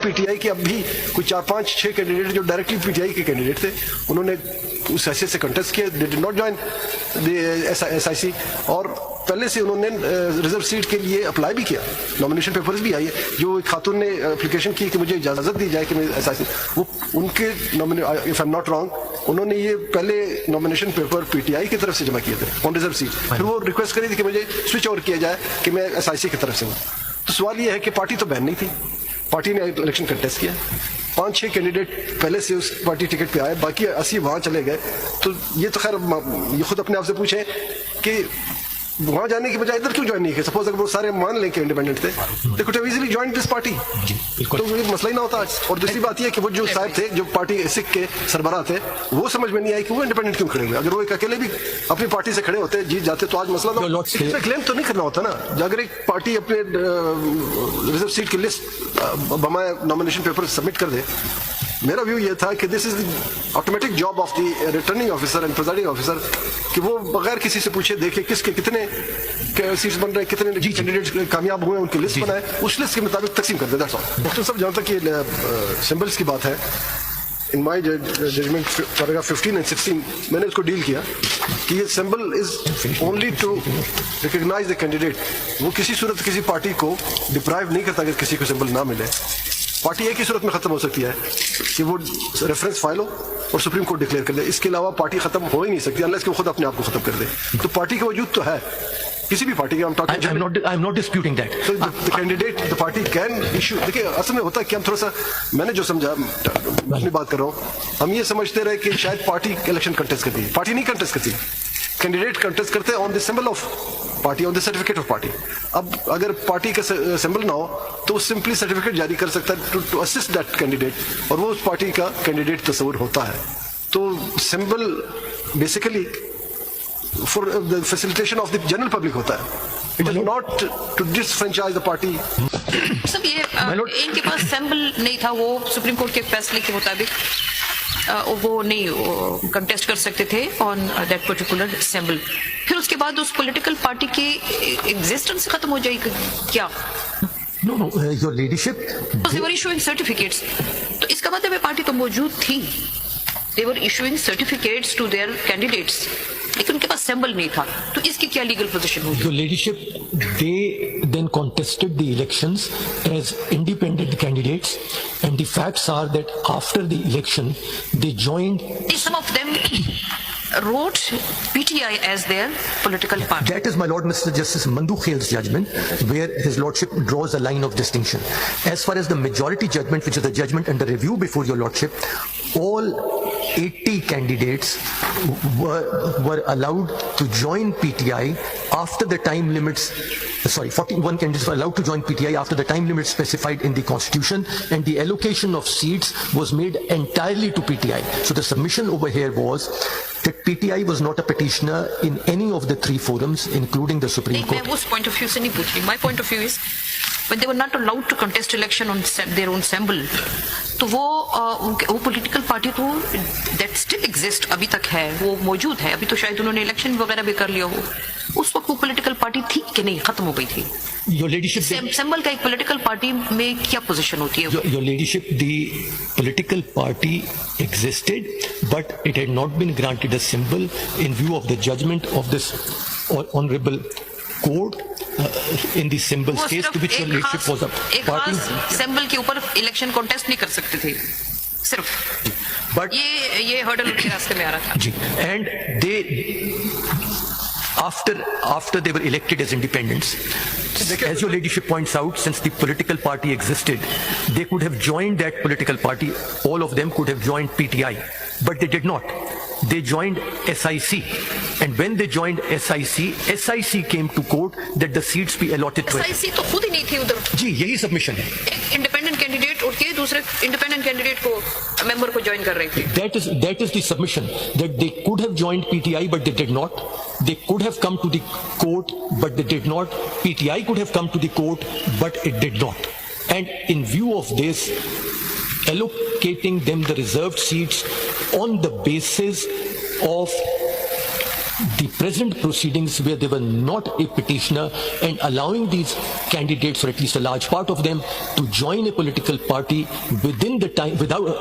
P T I کے اب بھی کچھ 4-5-6 کینڈیڈیٹ جو ڈائریکٹلی پی ٹی آئی کے کینڈیڈیٹ تھے انہوں نے اس حیثیت سے کنٹیسٹ کیا. They did not join the S I C, اور پہلے سے انہوں نے ریزرو سیٹ کے لیے اپلائی بھی کیا, نامینیشن پیپرز بھی آئی ہے. جو ایک خاتون نے اپلیکیشن کی کہ مجھے اجازت دی جائے کہ میں ایس آئی سی, وہ ان کے if I am not wrong انہوں نے یہ پہلے nomination paper P T I کی طرف سے جمع کیے تھے آن ریزرو سیٹ. پھر وہ ریکویسٹ کری تھی کہ مجھے سوئچ اوور کیا جائے کہ میں ایس آئی سی کی طرف سے ہوں. تو سوال یہ ہے کہ پارٹی تو بین نہیں تھی, پارٹی نے الیکشن کنٹیسٹ کیا, 5-6 کینڈیڈیٹ پہلے سے اس پارٹی ٹکٹ پہ آئے, باقی 80 وہاں چلے گئے. تو یہ تو خیر یہ خود اپنے آپ سے پوچھیں کہ وہاں جانے کی بجائے ادھر کیوں جوائن نہیں کیا. سپوز اگر وہ سارے مان لیں کہ انڈیپینڈنٹ تھے, they could have easily join this party, تو یہ مسئلہ ہی نہ ہوتا. اور دوسری بات یہ ہے کہ وہ جو صاحب تھے جو پارٹی سکھ کے سربراہ تھے, وہ سمجھ میں نہیں آئی کہ وہ انڈیپینڈنٹ کیوں کھڑے ہوئے. اگر وہ ایک اکیلے بھی اپنی پارٹی سے کھڑے ہوتے جیت جاتے تو آج مسئلہ نہ, اس پہ کلیم تو نہیں کرنا ہوتا نا. اگر ایک پارٹی اپنے ریزرو سیٹ کی لسٹ بمائے نامینیشن پیپر سبمٹ کر دے, میرا ویو یہ تھا کہ this is automatic job of the returning officer and presiding officer کہ وہ بغیر کسی سے پوچھے دیکھے کس کے کتنے سیٹس بن رہے ہیں, کتنے کینڈیڈیٹ کامیاب ہوئے ہیں, ان کی لسٹ بنائے, اس لسٹ کے مطابق تقسیم کر دے. That's all. ڈاکٹر صاحب جہاں تک یہ سمبلس کی بات ہے, in my judgment paragraph 15 and 16 میں نے اس کو ڈیل کیا کہ یہ symbol is only to recognise the candidate. وہ کسی صورت کسی پارٹی کو ڈپرائیو نہیں کرتا اگر کسی کو سمبل نہ ملے. پارٹی ایک ہی صورت میں ختم ہو سکتی ہے کہ وہ ریفرنس فائل ہو اور سپریم کورٹ ڈکلیئر کر دے. اس کے علاوہ پارٹی ختم ہو ہی نہیں سکتی انلیس کہ وہ خود اپنے آپ کو ختم کر دے. تو پارٹی کا وجود تو ہے کسی بھی پارٹی کا. I'm not disputing that. So the candidate, the party can issue. دیکھیں اصل میں ہوتا ہے کہ ہم تھوڑا سا, میں نے جو سمجھا اپنی بات کر رہا ہوں, ہم یہ سمجھتے رہے کہ شاید پارٹی الیکشن کنٹیسٹ کرتی ہے. پارٹی نہیں کنٹیسٹ کرتی, کینڈیڈیٹ کنٹیسٹ کرتے ہیں on the symbol of party, on the certificate of party. اب اگر پارٹی کا سمبل نہ ہو تو وہ سمپلی سرٹیفکیٹ جاری کر سکتا ہے ٹو اسسٹ دیٹ کینڈیڈیٹ, اور وہ اس پارٹی کا کینڈیڈیٹ تصور ہوتا ہے. تو symbol basically for the facilitation of the general public ہوتا ہے. It is not to disfranchise the party. سب یہ ان کے پاس سیمبل نہیں تھا, وہ سپریم کورٹ کے فیصلے کے مطابق وہ نہیں کنٹیسٹ کر سکتے تھے آن دیٹ پرٹیکولر سیمبل. پھر اس کے بعد اس پولیٹیکل پارٹی کی ایگزسٹنس ختم ہو جائے گی کیا؟ No, your leadership. They were issuing certificates. تو اس کا مطلب ہے پارٹی تو موجود تھی. They were issuing certificates to their candidates. لیکن ان کے پاس سیمبل نہیں تھا, تو اس کی کیا لیگل پوزیشن ہوگی؟ Your leadership, they then contested the elections as independent candidates, and the facts are that after the election, they joined. Some of them wrote PTI as their political party. That is my Lord Mr. Justice Mandu Khel's judgment, where his lordship draws a line of distinction. As far as the majority judgment, which is the judgment under review before your lordship, all 80 candidates were allowed to join PTI after the time limits. 41 candidates were allowed to join PTI after the time limits specified in the Constitution, and the allocation of seats was made entirely to PTI. So the submission over here was that PTI was not a petitioner in any of the three forums, including the Supreme Court. میں اس point of view سے نہیں پوچھ رہی. My point of view is when they were not allowed to contest election on their own symbol, تو وہ political party تو that still exist ابھی تک ہے, وہ موجود ہے. ابھی تو شاید انہوں نے الیکشن وغیرہ بھی کر لیا ہو. اس وقت وہ پولیٹیکل پارٹی تھی کہ نہیں, ختم ہو گئی تھی؟ Your leadership, سمبل کا ایک پولیٹیکل پارٹی میں کیا پوزیشن ہوتی ہے؟ Your leadership, the political party existed, but it had not been granted a symbol in view of the judgment of this honorable court in the symbols case to which your leadership was a party. Symbol کے اوپر election contest نہیں کر سکتے تھے صرف, But یہ hurdle in کے راستے میں آ رہا تھا. and they after they were elected as independents, as your leadership points out, since the political party existed, they could have joined that political party. All of them could have joined PTI, but they did not. They joined SIC, and when they joined SIC came to court that the seats be allotted to SIC تو خود ہی نہیں تھی ادھر. جی یہی submission ہے. ایک independent candidate اور کے دوسرے انڈیپینڈنٹ کینڈیڈیٹ کو ممبر کو جوائن کر رہے تھے. That is the submission, that they could have joined PTI but they did not. They could have come to the court but they did not. PTI could have come to the court but it did not. And in view of this, allocating them the reserved seats on the basis of the present proceedings where they were not a petitioner and allowing these candidates, or at least a large part of them, to join a political party within the time,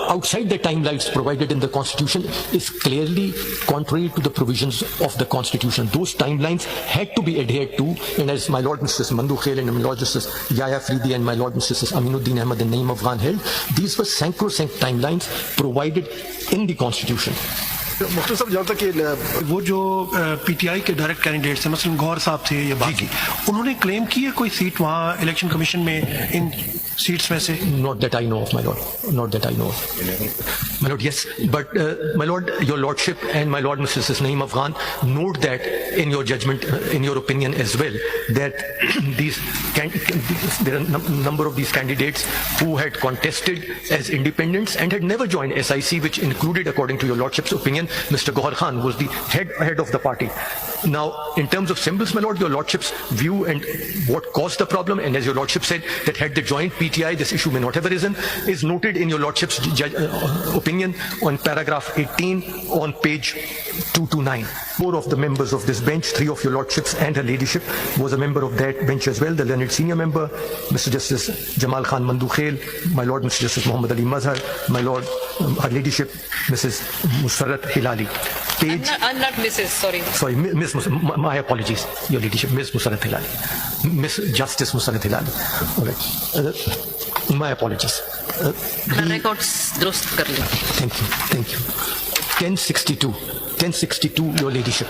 outside the timelines provided in the Constitution, is clearly contrary to the provisions of the Constitution. Those timelines had to be adhered to, and as my Lord Justice Mandu Khail and my Lord Justice Yahya Afridi and my Lord Justice Aminuddin Ahmad and Naeem Afghan held, these were sacrosanct timelines provided in the Constitution. مختلف صاحب جہاں تک کہ وہ جو P T I کے direct candidates ہیں مثلا گوہر صاحب تھے یا باقی انہوں نے کلیم کی ہے کوئی سیٹ وہاں الیکشن کمیشن میں ان سیٹس میں سے؟ Not that I know of, my lord. Not that I know of. My lord, yes. But my lord, your lordship and my lord Mrs. Naeem Afghan note that in your judgment, in your opinion as well, that there are a number of these candidates who had contested as independents and had never joined SIC, which included, according to your lordship's opinion, Mr. Gohar Khan, who was the head of the party. Now, in terms of symbols, my lord, your lordship's view and what caused the problem, and as your lordship said, that had they joined PTI, this issue may not have arisen, is noted in your lordship's opinion on paragraph 18 on page 229. 4 of the members of this bench, 3 of your lordships and her ladyship was a member of that bench as well. The learned senior member, Mr. Justice Jamal Khan Mandu Khail, my lord Mr. Justice Muhammad Ali Mazhar, my lord her ladyship Mrs. Musarrat Hilali. I'm not Mrs. Sorry, Miss my apologies, your ladyship, Miss Musarrat Hilali, Miss Justice Musarrat Hilali. All right. My apologies. records درست کر لیں. Thank you. 1062, your ladyship.